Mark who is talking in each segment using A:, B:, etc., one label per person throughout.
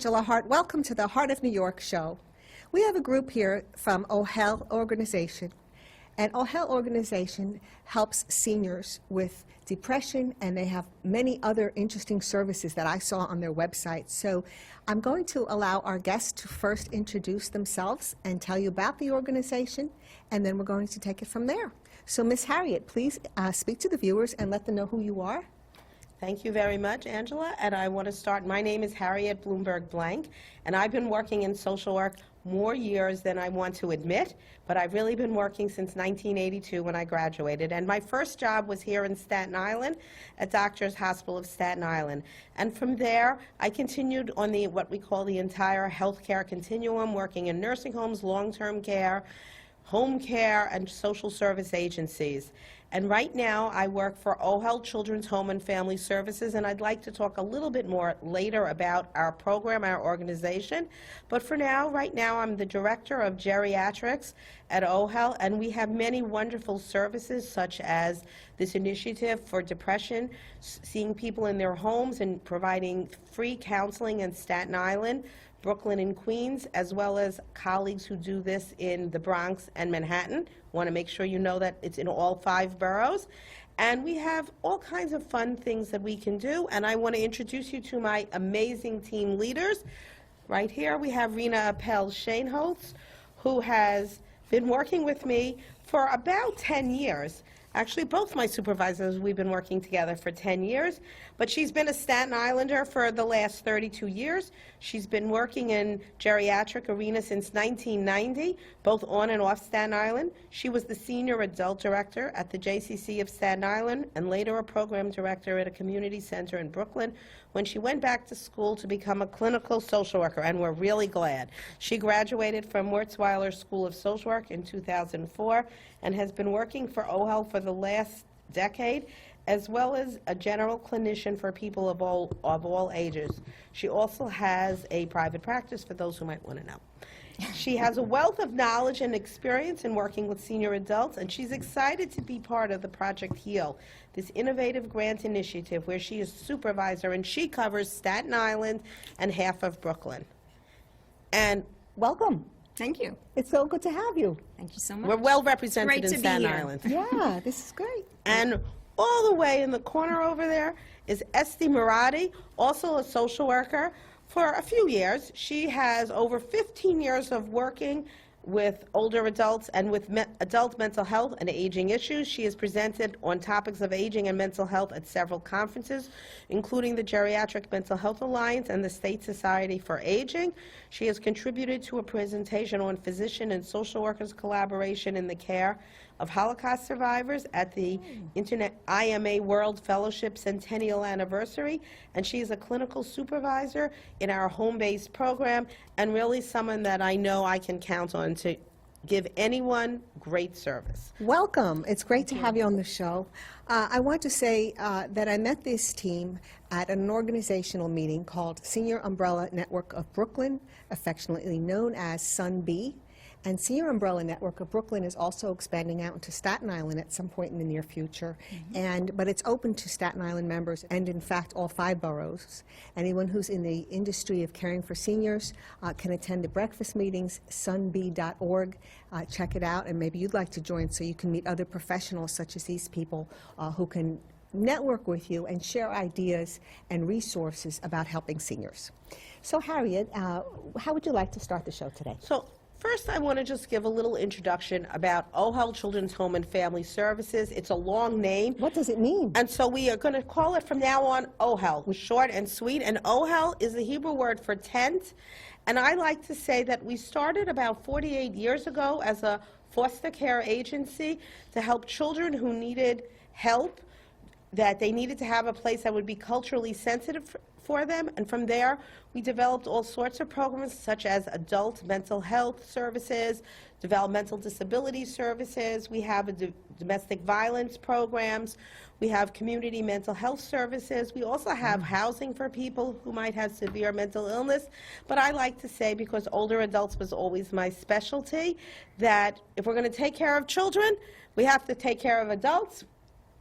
A: Angela Hart. Welcome to the Heart of New York show. We have a group here from Ohel organization, and Ohel organization helps seniors with depression, and they have many other interesting services that I saw on their website. So I'm going to allow our guests to first introduce themselves and tell you about the organization, and then we're going to take it from there. So Miss Harriet, please speak to the viewers and let them know who you are.
B: Thank you very much, Angela. And I want to start. My name is Harriet Bloomberg Blank, and I've been working in social work more years than I want to admit, but I've really been working since 1982 when I graduated. And my first job was here in Staten Island at Doctors Hospital of Staten Island. And from there, I continued on what we call the entire healthcare continuum, working in nursing homes, long-term care, home care, and social service agencies. And right now, I work for Ohel Children's Home and Family Services, and I'd like to talk a little bit more later about our program, our organization. But for now, right now, I'm the Director of Geriatrics at Ohel, and we have many wonderful services, such as this initiative for depression, seeing people in their homes and providing free counseling in Staten Island, Brooklyn and Queens, as well as colleagues who do this in the Bronx and Manhattan. Want to make sure you know that it's in all 5 boroughs. And we have all kinds of fun things that we can do. And I want to introduce you to my amazing team leaders. Right here we have Rena Appel-Shainholtz, who has been working with me for about 10 years. Actually, both my supervisors, we've been working together for 10 years, but she's been a Staten Islander for the last 32 years. She's been working in geriatric arena since 1990, both on and off Staten Island. She was the senior adult director at the JCC of Staten Island and later a program director at a community center in Brooklyn when she went back to school to become a clinical social worker, and we're really glad. She graduated from Wurzweiler School of Social Work in 2004 and has been working for Ohel for the last decade, as well as a general clinician for people of all ages. She also has a private practice for those who might want to know. She has a wealth of knowledge and experience in working with senior adults, and she's excited to be part of the Project HEAL, this innovative grant initiative where she is supervisor, and she covers Staten Island and half of Brooklyn. And welcome.
C: Thank you.
A: It's so good to have you.
C: Thank you so much.
B: We're well represented in Staten
C: here.
B: Island.
A: Yeah, this is great.
B: And all the way in the corner over there is Esti Murati, also a social worker for a few years. She has over 15 years of working with older adults and with adult mental health and aging issues. She has presented on topics of aging and mental health at several conferences, including the Geriatric Mental Health Alliance and the State Society for Aging. She has contributed to a presentation on physician and social workers' collaboration in the care of Holocaust survivors at the Internet IMA World Fellowship Centennial Anniversary, and she is a clinical supervisor in our home-based program, and really someone that I know I can count on to give anyone great service.
A: Welcome. It's great to have you on the show. I want to say that I met this team at an organizational meeting called Senior Umbrella Network of Brooklyn, affectionately known as SUNB. And Senior Umbrella Network of Brooklyn is also expanding out into Staten Island at some point in the near future. But it's open to Staten Island members and, in fact, all 5 boroughs. Anyone who's in the industry of caring for seniors can attend the breakfast meetings, sunb.org. Check it out, and maybe you'd like to join so you can meet other professionals such as these people who can network with you and share ideas and resources about helping seniors. So, Harriet, how would you like to start the show today?
B: So, first, I want to just give a little introduction about Ohel Children's Home and Family Services. It's a long name.
A: What does it mean?
B: And so we are going to call it from now on Ohel, short and sweet. And Ohel is the Hebrew word for tent. And I like to say that we started about 48 years ago as a foster care agency to help children who needed help, that they needed to have a place that would be culturally sensitive for them. And from there, we developed all sorts of programs such as adult mental health services, developmental disability services. We have domestic violence programs. We have community mental health services. We also have housing for people who might have severe mental illness. But I like to say, because older adults was always my specialty, that if we're going to take care of children, we have to take care of adults.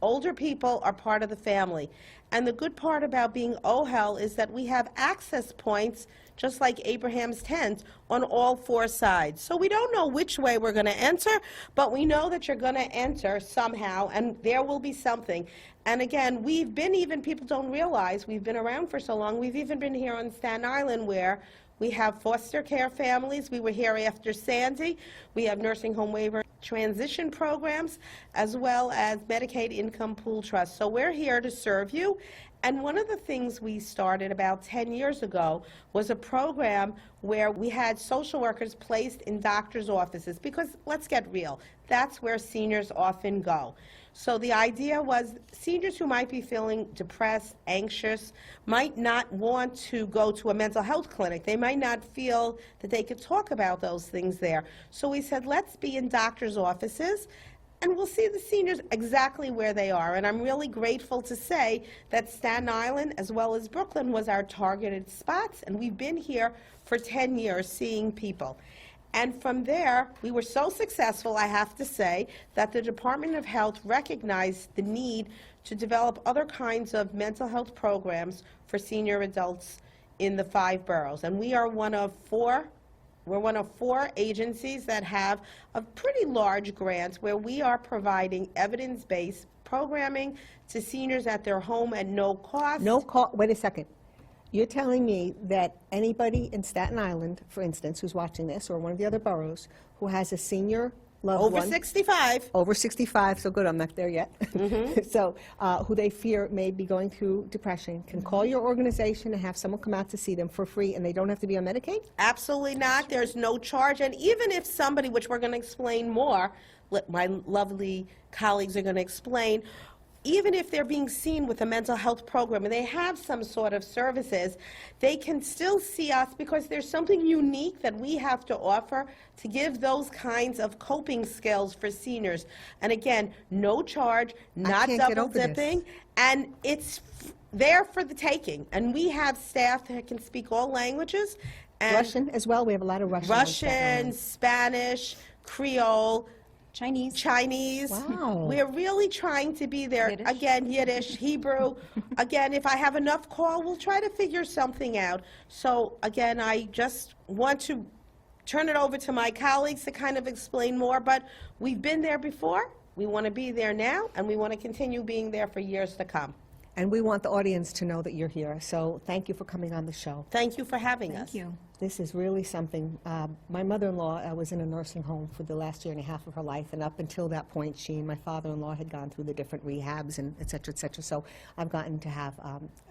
B: Older people are part of the family. And the good part about being Ohel is that we have access points just like Abraham's tent, on all four sides. So we don't know which way we're going to enter, but we know that you're going to enter somehow, and there will be something. And again, we've been, even people don't realize, we've been around for so long. We've even been here on Staten Island, where we have foster care families. We were here after Sandy. We have nursing home waiver transition programs, as well as Medicaid income pool trust. So we're here to serve you. And one of the things we started about 10 years ago was a program where we had social workers placed in doctors' offices, because let's get real, that's where seniors often go. So the idea was seniors who might be feeling depressed, anxious, might not want to go to a mental health clinic. They might not feel that they could talk about those things there. So we said, let's be in doctors' offices, and we'll see the seniors exactly where they are. And I'm really grateful to say that Staten Island, as well as Brooklyn, was our targeted spots, and we've been here for 10 years seeing people. And from there, we were so successful, I have to say, that the Department of Health recognized the need to develop other kinds of mental health programs for senior adults in the 5 boroughs. And we are one of 4 agencies that have a pretty large grant where we are providing evidence-based programming to seniors at their home at no cost.
A: No cost. Wait a second. You're telling me that anybody in Staten Island, for instance, who's watching this, or one of the other boroughs, who has a senior loved
B: Over
A: one,
B: 65.
A: over 65, so good, I'm not there yet, so who they fear may be going through depression, can call your organization and have someone come out to see them for free, and they don't have to be on Medicaid?
B: Absolutely not. There's no charge. And even if somebody, which we're going to explain more, my lovely colleagues are going to explain, even if they're being seen with a mental health program and they have some sort of services, they can still see us, because there's something unique that we have to offer to give those kinds of coping skills for seniors. And again, no charge, not
A: can't get
B: double
A: over this.
B: dipping, and it's there for the taking. And we have staff that can speak all languages. And
A: Russian as well? We have a lot of Russian. on Staten
B: Russian,
A: Island.
B: Spanish, Creole, Chinese.
A: Wow.
B: We're really trying to be there.
C: Yiddish.
B: Again, Yiddish, Hebrew. Again, if I have enough call, we'll try to figure something out. So again, I just want to turn it over to my colleagues to kind of explain more, but we've been there before, we want to be there now, and we want to continue being there for years to come.
A: And we want the audience to know that you're here, so thank you for coming on the show.
B: Thank you for having us.
C: Thank you.
A: This is really something. My mother-in-law was in a nursing home for the last year and a half of her life, and up until that point, she and my father-in-law had gone through the different rehabs and et cetera, et cetera. So I've gotten to have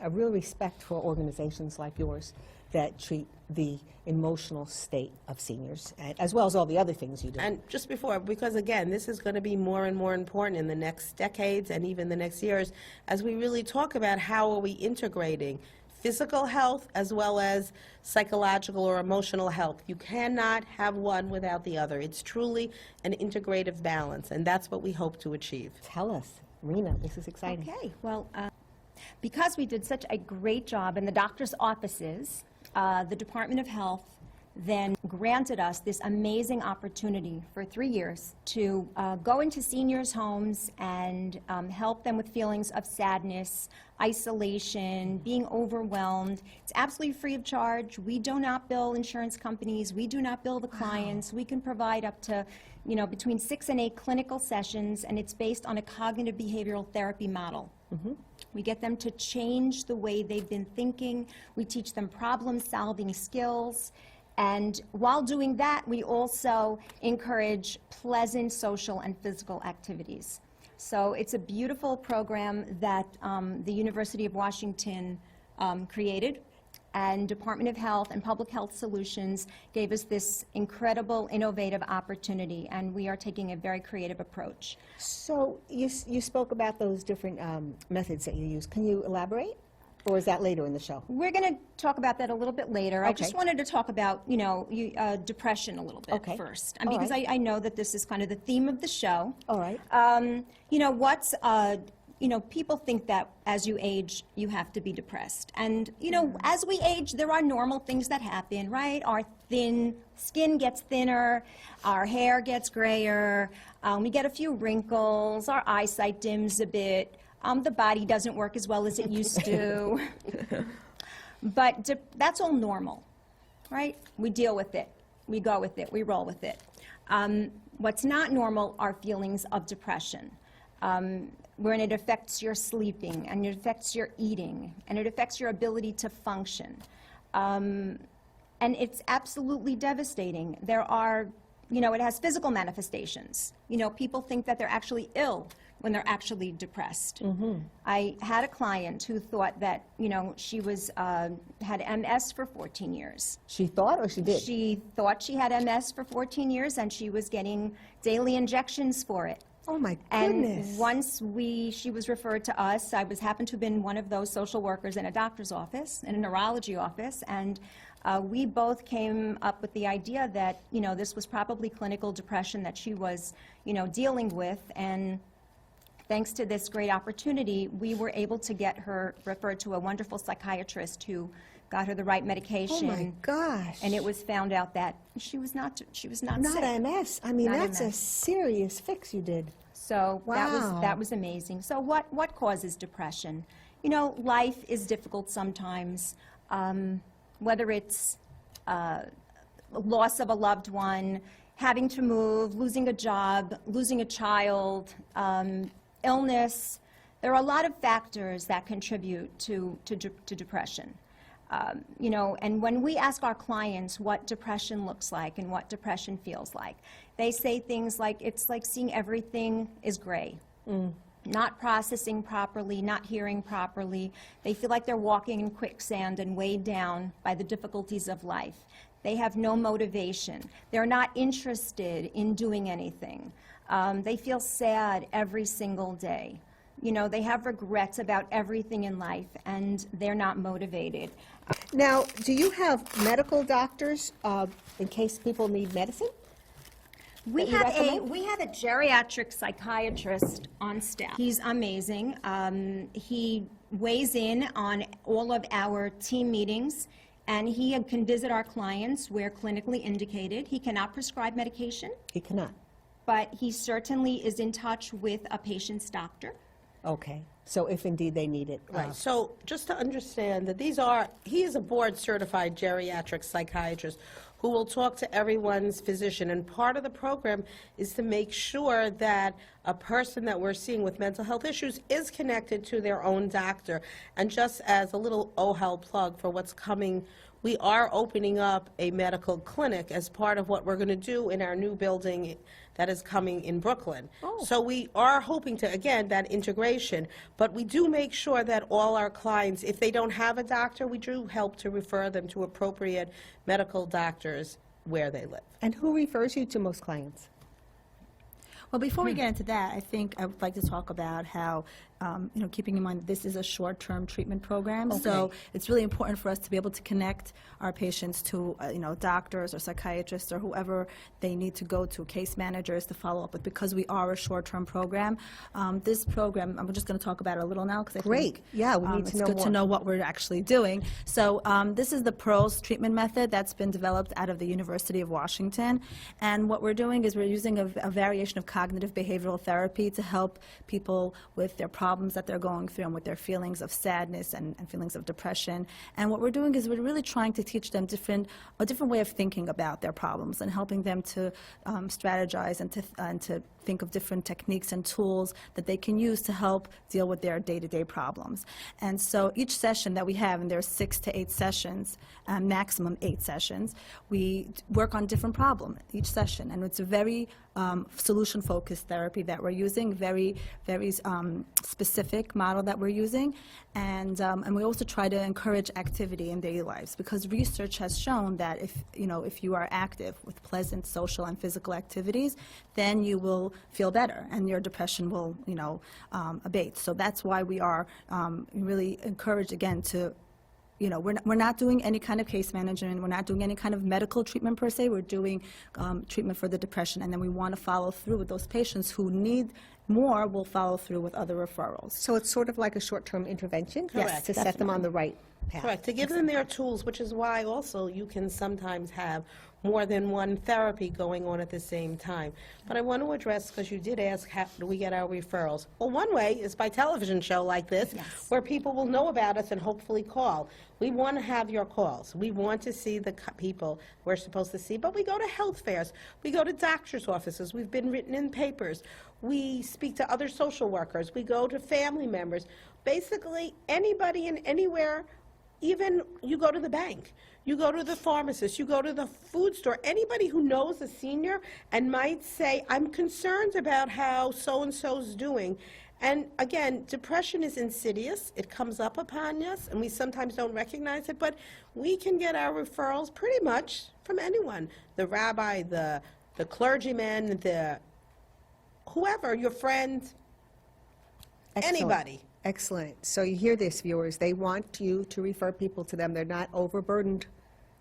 A: a real respect for organizations like yours that treat the emotional state of seniors, as well as all the other things you do.
B: And just before, because again, this is going to be more and more important in the next decades and even the next years, as we really talk about how are we integrating physical health as well as psychological or emotional health. You cannot have one without the other. It's truly an integrative balance, and that's what we hope to achieve.
A: Tell us, Rena, this is exciting.
C: Okay, well, because we did such a great job in the doctor's offices, the Department of Health then granted us this amazing opportunity for 3 years to go into seniors' homes and help them with feelings of sadness, isolation, being overwhelmed. It's absolutely free of charge. We do not bill insurance companies. We do not bill the clients. We can provide up to, between 6 and 8 clinical sessions, and it's based on a cognitive behavioral therapy model. We get them to change the way they've been thinking. We teach them problem-solving skills. And while doing that, we also encourage pleasant social and physical activities. So it's a beautiful program that the University of Washington created, and Department of Health and Public Health Solutions gave us this incredible, innovative opportunity, and we are taking a very creative approach.
A: So you spoke about those different methods that you use. Can you elaborate? Or is that later in the show?
C: We're going to talk about that a little bit later. I just
A: Okay.
C: wanted to talk about, depression a little bit
A: Okay.
C: first,
A: All
C: because
A: right.
C: I know that this is kind of the theme of the show.
A: All right.
C: People think that as you age, you have to be depressed. And, as we age, there are normal things that happen, right? Our skin gets thinner, our hair gets grayer, we get a few wrinkles, our eyesight dims a bit, the body doesn't work as well as it used to. But that's all normal. right? We deal with it. We go with it. We roll with it. What's not normal are feelings of depression, when it affects your sleeping, and it affects your eating, and it affects your ability to function. And it's absolutely devastating. There are, it has physical manifestations. People think that they're actually ill when they're actually depressed. I had a client who thought that, she had MS for 14 years.
A: She thought or she did?
C: She thought she had MS for 14 years, and she was getting daily injections for it.
A: Oh my
C: And
A: goodness.
C: once she was referred to us, I happened to have been one of those social workers in a doctor's office, in a neurology office, and we both came up with the idea that, this was probably clinical depression that she was, dealing with, and thanks to this great opportunity, we were able to get her referred to a wonderful psychiatrist who got her the right medication.
A: Oh my gosh.
C: And it was found out that she was not sick.
A: Not MS. I mean,
C: Not
A: that's a
C: MS.
A: serious fix you did.
C: So
A: Wow.
C: that was amazing. So what causes depression? Life is difficult sometimes, whether it's loss of a loved one, having to move, losing a job, losing a child, illness. There are a lot of factors that contribute to depression. And when we ask our clients what depression looks like and what depression feels like, they say things like, it's like seeing everything is gray, not processing properly, not hearing properly. They feel like they're walking in quicksand and weighed down by the difficulties of life. They have no motivation. They're not interested in doing anything. They feel sad every single day. They have regrets about everything in life, and they're not motivated.
A: Now, do you have medical doctors in case people need medicine?
C: We
A: that you recommend?
C: we have a geriatric psychiatrist on staff. He's amazing. He weighs in on all of our team meetings, and he can visit our clients where clinically indicated. He cannot prescribe medication,
A: He cannot.
C: but he certainly is in touch with a patient's doctor.
A: Okay. So if indeed they need it.
B: Right, so just to understand that he is a board-certified geriatric psychiatrist who will talk to everyone's physician, and part of the program is to make sure that a person that we're seeing with mental health issues is connected to their own doctor. And just as a little Ohel plug for what's coming, we are opening up a medical clinic as part of what we're going to do in our new building that is coming in Brooklyn. So we are hoping to, again, that integration, but we do make sure that all our clients, if they don't have a doctor, we do help to refer them to appropriate medical doctors where they live.
A: And who refers you to most clients?
D: Well, before we get into that, I think I would like to talk about how, keeping in mind this is a short-term treatment program, so
A: Okay.
D: it's really important for us to be able to connect our patients to, doctors or psychiatrists or whoever they need to go to, case managers to follow up with, because we are a short-term program. This program, I'm just going to talk about it a little now, because I
A: Great.
D: think
A: Yeah, we need to
D: it's
A: know
D: good
A: more.
D: to know what we're actually doing. So this is the PEARLS treatment method that's been developed out of the University of Washington, and what we're doing is we're using a variation of cognitive behavioral therapy to help people with their problems that they're going through and with their feelings of sadness and feelings of depression. And what we're doing is we're really trying to teach them a different way of thinking about their problems and helping them to strategize and to think of different techniques and tools that they can use to help deal with their day-to-day problems. And so each session that we have, and there's 6 to 8 sessions, maximum 8 sessions, we work on different problem each session, and it's a very solution-focused therapy that we're using, very specific model that we're using, and we also try to encourage activity in daily lives, because research has shown that if you are active with pleasant social and physical activities, then you will feel better and your depression will abate. So that's why we are really encouraged again to we're not doing any kind of case management, we're not doing any kind of medical treatment per se, we're doing treatment for the depression, and then we want to follow through with those patients who need more. We'll follow through with other referrals.
A: So it's sort of like a short-term intervention?
B: Correct.
A: To set them on the right path.
B: Correct, to give them their tools, which is why also you can sometimes have more than one therapy going on at the same time. But I want to address, because you did ask, how do we get our referrals? Well, one way is by television show like this,
C: Yes.
B: where people will know about us and hopefully call. We want to have your calls. We want to see the people we're supposed to see, but we go to health fairs. We go to doctor's offices. We've been written in papers. We speak to other social workers. We go to family members. Basically, anybody and anywhere. Even you go to the bank, you go to the pharmacist, you go to the food store, anybody who knows a senior and might say, I'm concerned about how so-and-so's doing. And again, depression is insidious. It comes up upon us, and we sometimes don't recognize it, but we can get our referrals pretty much from anyone. The rabbi, the clergyman, whoever, your friend,
A: Excellent.
B: anybody.
A: Excellent. So you hear this, viewers. They want you to refer people to them. They're not overburdened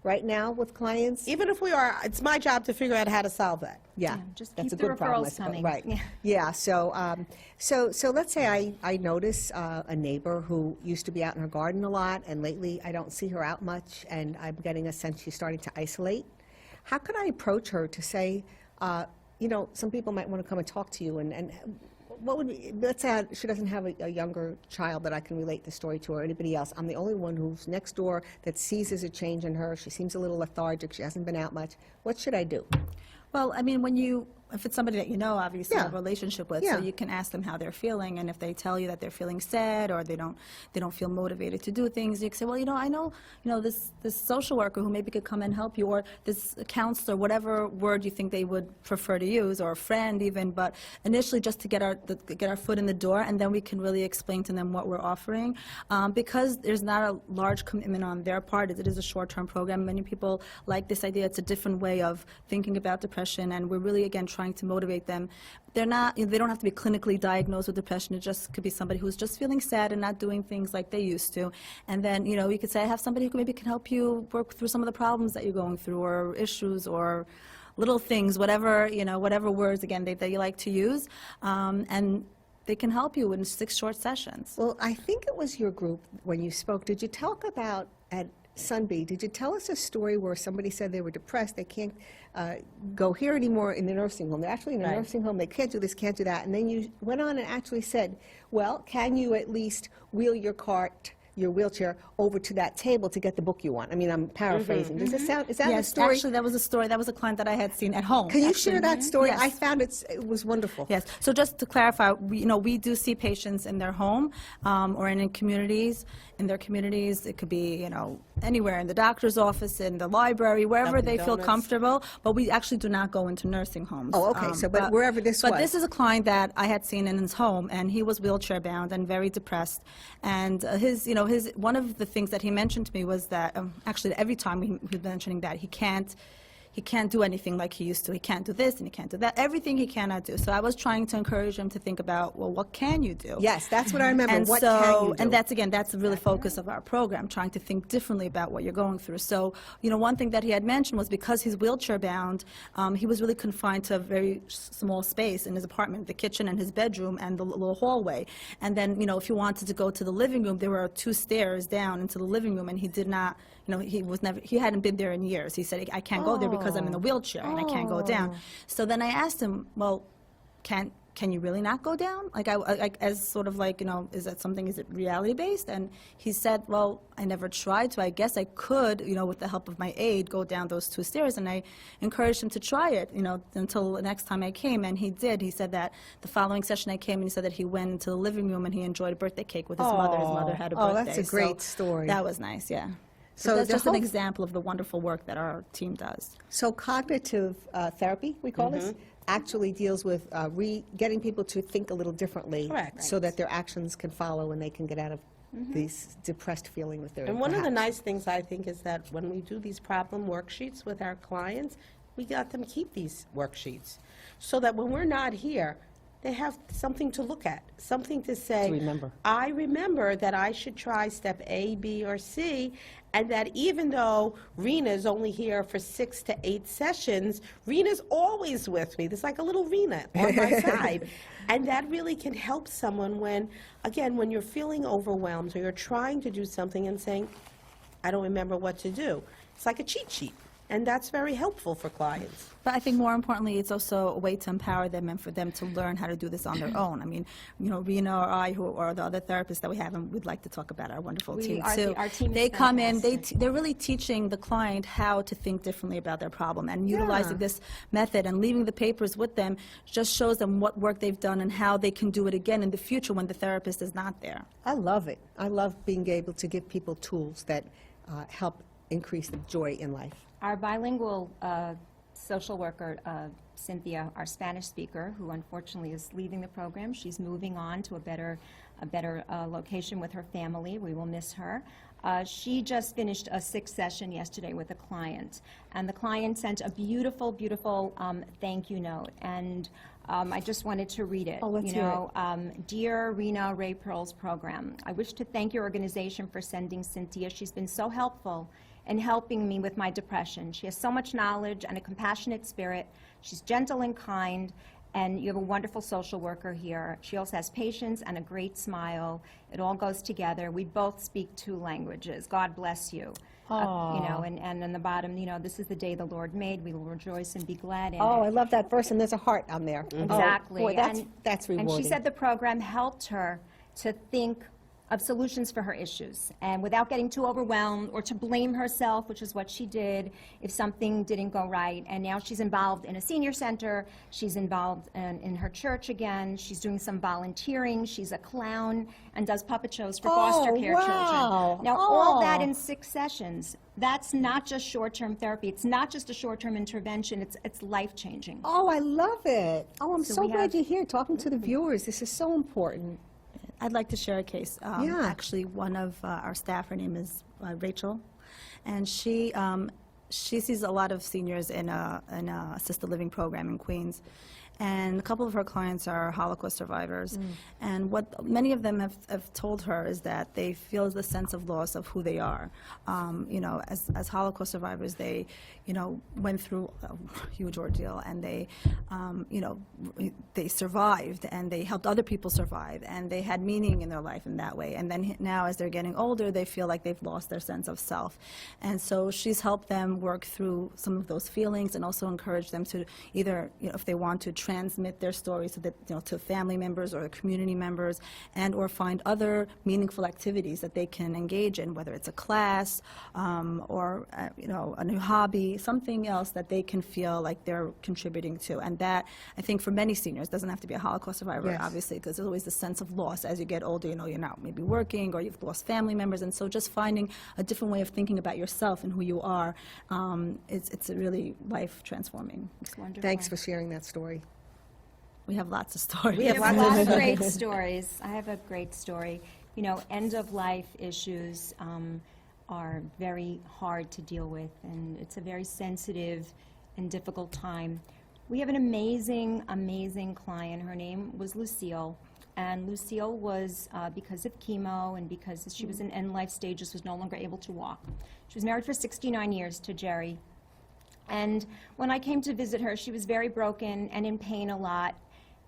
A: right now with clients.
B: Even if we are, it's my job to figure out how to solve that.
A: Yeah,
C: Yeah, just
A: that's
C: keep
A: a
C: the
A: good problem, I
C: referrals
A: suppose.
C: coming.
A: Right.
C: Yeah.
A: Yeah. So let's say I notice a neighbor who used to be out in her garden a lot, and lately I don't see her out much, and I'm getting a sense she's starting to isolate. How could I approach her to say, some people might want to come and talk to you, and what would be, let's say she doesn't have a younger child that I can relate the story to, or anybody else. I'm the only one who's next door that sees there's a change in her. She seems a little lethargic. She hasn't been out much. What should I do?
D: Well, I mean, if it's somebody that you know, obviously,
A: Yeah.
D: have a relationship with,
A: Yeah.
D: so you can ask them how they're feeling, and if they tell you that they're feeling sad or they don't feel motivated to do things, you can say, well, I know, this social worker who maybe could come and help you, or this counselor, whatever word you think they would prefer to use, or a friend even, but initially just to get our foot in the door, and then we can really explain to them what we're offering. Because there's not a large commitment on their part, it is a short-term program. Many people like this idea. It's a different way of thinking about depression, and we're really, again, trying to motivate them. They don't have to be clinically diagnosed with depression. It just could be somebody who's just feeling sad and not doing things like they used to. And then, you could say, I have somebody who maybe can help you work through some of the problems that you're going through, or issues, or little things, whatever words, again, that you like to use. And they can help you in 6 short sessions.
A: Well, I think it was your group when you spoke. Did you talk about at Sunby, did you tell us a story where somebody said they were depressed, they can't go here anymore in the nursing home? They're actually in a
B: Right.
A: nursing home, they can't do this, can't do that. And then you went on and actually said, well, can you at least wheel your wheelchair over to that table to get the book you want? I mean, I'm paraphrasing. Does it sound, is that a
D: Yes,
A: story?
D: actually, that was a story. That was a client that I had seen at home.
A: Can you
D: actually.
A: share that story?
D: Yes.
A: I found it was wonderful.
D: Yes. So just to clarify, we do see patients in their home or in communities. In their communities, it could be, anywhere, in the doctor's office, in the library, wherever
B: Dunkin'
D: they feel
B: Donuts.
D: comfortable. But we actually do not go into nursing homes.
A: Oh, okay. But wherever this was.
D: But this is a client that I had seen in his home, and he was wheelchair bound and very depressed. And his one of the things that he mentioned to me was that actually every time he was mentioning that he can't do anything like he used to. He can't do this and he can't do that. Everything he cannot do. So I was trying to encourage him to think about, well, what can you do?
A: Yes, that's what I remember.
D: And
A: What
D: so,
A: can you do?
D: and that's the really focus of our program, trying to think differently about what you're going through. So, one thing that he had mentioned was because he's wheelchair bound, he was really confined to a very small space in his apartment, the kitchen and his bedroom and the little hallway. And then, if he wanted to go to the living room, there were 2 stairs down into the living room, and he did not, he hadn't been there in years. He said, I can't go there because I'm in a wheelchair and I can't go down. So then I asked him, well, can you really not go down? As sort of is it reality based? And he said, well, I never tried to. I guess I could, with the help of my aide, go down those 2 stairs. And I encouraged him to try it, until the next time I came. And he did. He said that the following session I came, and he said that he went into the living room and he enjoyed a birthday cake with his mother. His mother had a birthday.
A: Oh, that's a great
D: So
A: story.
D: That was nice, yeah.
A: So
D: So that's
A: the
D: just an
A: whole-
D: example of the wonderful work that our team does.
A: So cognitive therapy, we call this, actually deals with getting people to think a little differently,
B: Correct.
A: so that their actions can follow and they can get out of this depressed feeling that they're in.
B: And one of the
A: perhaps.
B: nice things, I think, is that when we do these problem worksheets with our clients, we let them keep these worksheets, so that when we're not here, they have something to look at, something to say.
A: To remember.
B: I remember that I should try step A, B, or C, and that even though Rena's only here for 6 to 8 sessions, Rena's always with me. There's like a little Rena on my side. And that really can help someone when, again, when you're feeling overwhelmed or you're trying to do something and saying, I don't remember what to do. It's like a cheat sheet. And that's very helpful for clients.
D: But I think more importantly, it's also a way to empower them and for them to learn how to do this on their own. I mean, you know, Rena or I, who are the other therapists that we have, and we'd like to talk about our wonderful team too.
C: Our team is
D: they come in,
C: fantastic.
D: they're really teaching the client how to think differently about their problem, and utilizing this method and leaving the papers with them just shows them what work they've done and how they can do it again in the future when the therapist is not there.
A: I love it. I love being able to give people tools that help increase the joy in life.
C: Our bilingual social worker, Cynthia, our Spanish speaker, who unfortunately is leaving the program, she's moving on to a better location with her family. We will miss her. She just finished a 6th session yesterday with a client, and the client sent a beautiful, beautiful thank you note. And I just wanted to read it.
A: Oh, let's hear it.
C: Dear Rena Ray Pearl's program, I wish to thank your organization for sending Cynthia. She's been so helpful in helping me with my depression. She has so much knowledge and a compassionate spirit. She's gentle and kind, and you have a wonderful social worker here. She also has patience and a great smile. It all goes together. We both speak 2 languages. God bless you. You know, and in the bottom, you know, this is the day the Lord made. We will rejoice and be glad in
A: Oh,
C: it.
A: I love that verse, and there's a heart on there.
C: Exactly.
A: Oh, boy, that's
C: And
A: rewarding.
C: she said the program helped her to think of solutions for her issues, and without getting too overwhelmed or to blame herself, which is what she did if something didn't go right. And now she's involved in a senior center, she's involved in her church again, she's doing some volunteering, she's a clown and does puppet shows for foster care
A: wow.
C: children. Now, all that in 6 sessions, that's not just short-term therapy, it's not just a short-term intervention, it's life-changing.
A: Oh, I love it. Oh, I'm
C: So
A: so
C: we
A: glad
C: have-
A: you're here talking to the viewers. This is so important.
D: I'd like to share a case.
A: Yeah.
D: Actually, one of our staff, her name is Rachel, and she sees a lot of seniors in a assisted living program in Queens. And a couple of her clients are Holocaust survivors. And what many of them have told her is that they feel the sense of loss of who they are. You know, as Holocaust survivors, they, you know, went through a huge ordeal, and they, you know, they survived, and they helped other people survive, and they had meaning in their life in that way. And then now, as they're getting older, they feel like they've lost their sense of self. And so she's helped them work through some of those feelings, and also encourage them to either, you know, if they want to transmit their stories so that, you know, to family members or community members, and or find other meaningful activities that they can engage in, whether it's a class or you know, a new hobby, something else that they can feel like they're contributing to. And that, I think, for many seniors, doesn't have to be a Holocaust survivor,
A: Yes.
D: obviously, because there's always the sense of loss as you get older. You know, you're not maybe working, or you've lost family members, and so just finding a different way of thinking about yourself and who you are, it's a really life transforming.
C: It's wonderful.
A: Thanks for sharing that story.
D: We have lots of stories.
B: We have
C: I have
B: lots
C: a
B: of
C: lot of great stories. I have a great story. You know, end-of-life issues are very hard to deal with, and it's a very sensitive and difficult time. We have an amazing, amazing client. Her name was Lucille, and Lucille was, because of chemo and because she was in end-life stages, was no longer able to walk. She was married for 69 years to Jerry. And when I came to visit her, she was very broken and in pain a lot.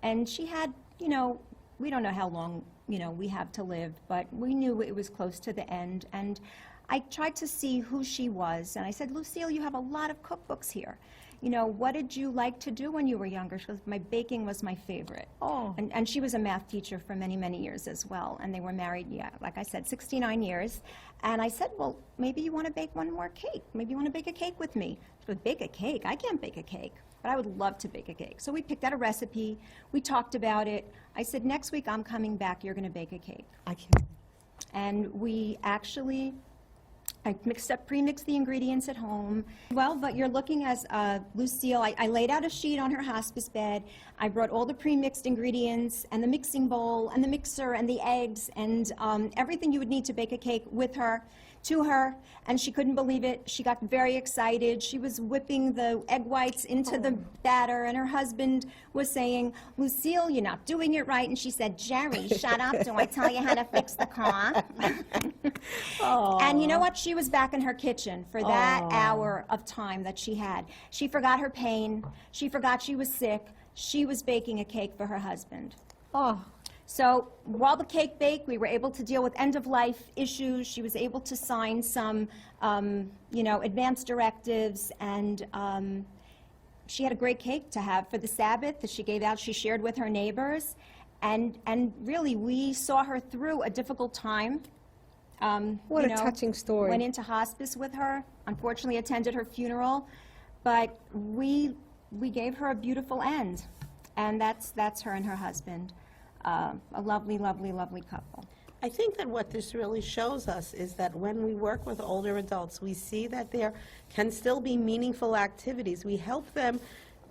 C: And she had, you know, we don't know how long, you know, we have to live, but we knew it was close to the end. And I tried to see who she was. And I said, Lucille, you have a lot of cookbooks here. You know, what did you like to do when you were younger? She goes, my baking was my favorite.
A: Oh.
C: And she was a math teacher for many, many years as well. And they were married, yeah, like I said, 69 years. And I said, well, maybe you want to bake one more cake. Maybe you want to bake a cake with me. She goes, bake a cake? I can't bake a cake, but I would love to bake a cake. So we picked out a recipe. We talked about it. I said, next week I'm coming back. You're going to bake a cake.
A: I can't.
C: And we actually, I pre-mixed the ingredients at home. Well, but you're looking as Lucille, I laid out a sheet on her hospice bed. I brought all the pre-mixed ingredients and the mixing bowl and the mixer and the eggs and everything you would need to bake a cake with her. to her, and she couldn't believe it. She got very excited. She was whipping the egg whites into the batter, and her husband was saying, "Lucille, you're not doing it right." And she said, "Jerry, shut up. Do I tell you how to fix the car?" And you know what? She was back in her kitchen for that hour of time that she had. She forgot her pain. She forgot she was sick. She was baking a cake for her husband.
A: Oh,
C: So while the cake baked, we were able to deal with end-of-life issues. She was able to sign some, advance directives, and she had a great cake to have for the Sabbath that she gave out. She shared with her neighbors, and really, we saw her through a difficult time.
A: What a touching story.
C: Went into hospice with her. Unfortunately, attended her funeral, but we gave her a beautiful end, and that's her and her husband. A lovely, lovely, lovely couple.
B: I think that what this really shows us is that when we work with older adults, we see that there can still be meaningful activities. We help them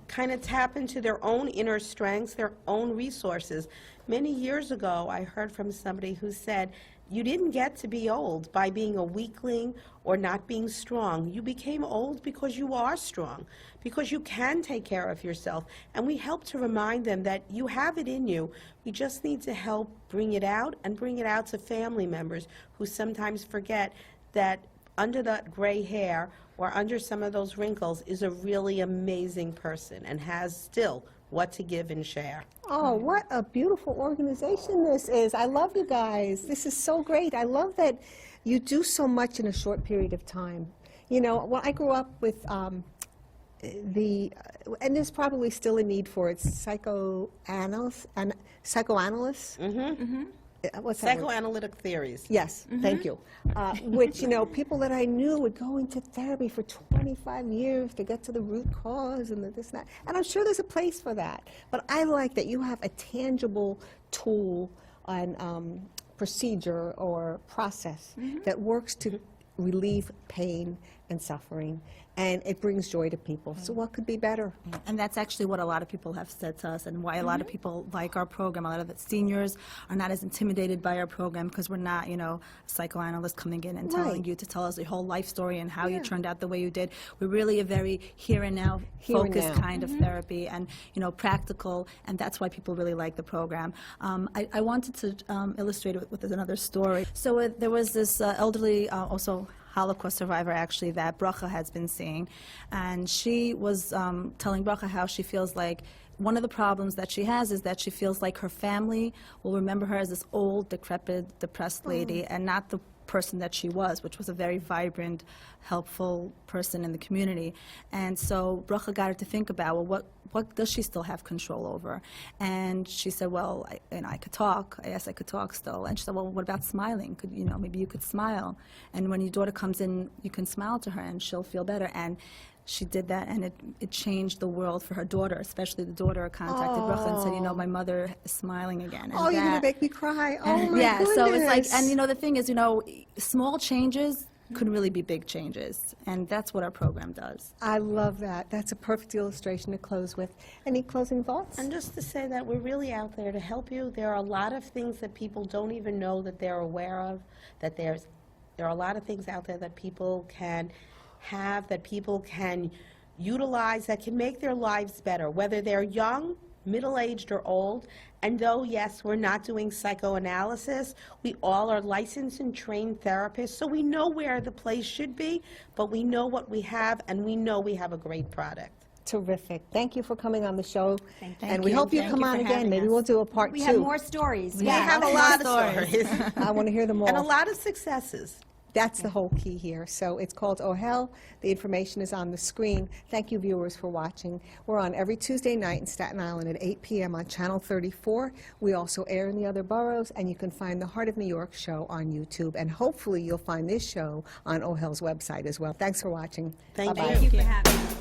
B: kind of tap into their own inner strengths, their own resources. Many years ago, I heard from somebody who said, "You didn't get to be old by being a weakling or not being strong. You became old because you are strong, because you can take care of yourself." And we help to remind them that you have it in you. We just need to help bring it out and bring it out to family members who sometimes forget that under that gray hair or under some of those wrinkles is a really amazing person and has still what to give and share.
A: Oh, what a beautiful organization this is. I love you guys. This is so great. I love that you do so much in a short period of time. You know, when I grew up with and there's probably still a need for it, psychoanalysts. What's that word?
B: Psychoanalytic theories.
A: Yes, thank you. Which, people that I knew would go into therapy for 25 years to get to the root cause and this and that. And I'm sure there's a place for that. But I like that you have a tangible tool and procedure or process that works to relieve pain and suffering, and it brings joy to people. So what could be better?
D: And that's actually what a lot of people have said to us, and why a lot of people like our program. A lot of the seniors are not as intimidated by our program because we're not, a psychoanalyst coming in and telling
A: Right.
D: you to tell us your whole life story and how you turned out the way you did. We're really a very here and now
A: Here and
D: focused
A: now.
D: kind of therapy, and practical, and that's why people really like the program. I wanted to illustrate it with another story. So there was this elderly, also Holocaust survivor, actually, that Bracha has been seeing, and she was telling Bracha how she feels like one of the problems that she has is that she feels like her family will remember her as this old, decrepit, depressed lady, and not the person that she was, which was a very vibrant, helpful person in the community. And so Bracha got her to think about, well, what does she still have control over? And she said, well, I could talk. I guess I could talk still. And she said, well, what about smiling? Maybe you could smile. And when your daughter comes in, you can smile to her and she'll feel better. And she did that, and it changed the world for her daughter, especially the daughter contacted Bracha and said, my mother is smiling again. And
A: Oh, you're going to make me cry. Oh, my
D: yeah,
A: goodness.
D: so it's like, and the thing is, small changes could really be big changes, and that's what our program does.
A: I love that. That's a perfect illustration to close with. Any closing thoughts?
B: And just to say that we're really out there to help you. There are a lot of things that people don't even know that they're aware of, that there are a lot of things out there that people can have, that people can utilize, that can make their lives better, whether they're young, middle-aged, or old. And though, yes, we're not doing psychoanalysis, we all are licensed and trained therapists, so we know where the place should be, but we know what we have, and we know we have a great product.
A: Terrific. Thank you for coming on the show.
C: Thank you.
A: And we hope you
D: Thank
A: come
D: you
A: on
D: for
A: again.
D: having
A: Maybe
D: us.
A: we'll do a part
C: We
A: two.
C: have more stories.
B: We have a lot of stories.
A: I want to hear them all.
B: And a lot of successes.
A: That's the whole key here. So it's called Ohel. The information is on the screen. Thank you, viewers, for watching. We're on every Tuesday night in Staten Island at 8 p.m. on Channel 34. We also air in the other boroughs, and you can find the Heart of New York show on YouTube. And hopefully you'll find this show on Ohel's website as well. Thanks for watching.
B: Thank
A: Bye-bye.
B: you.
C: Thank you for having us.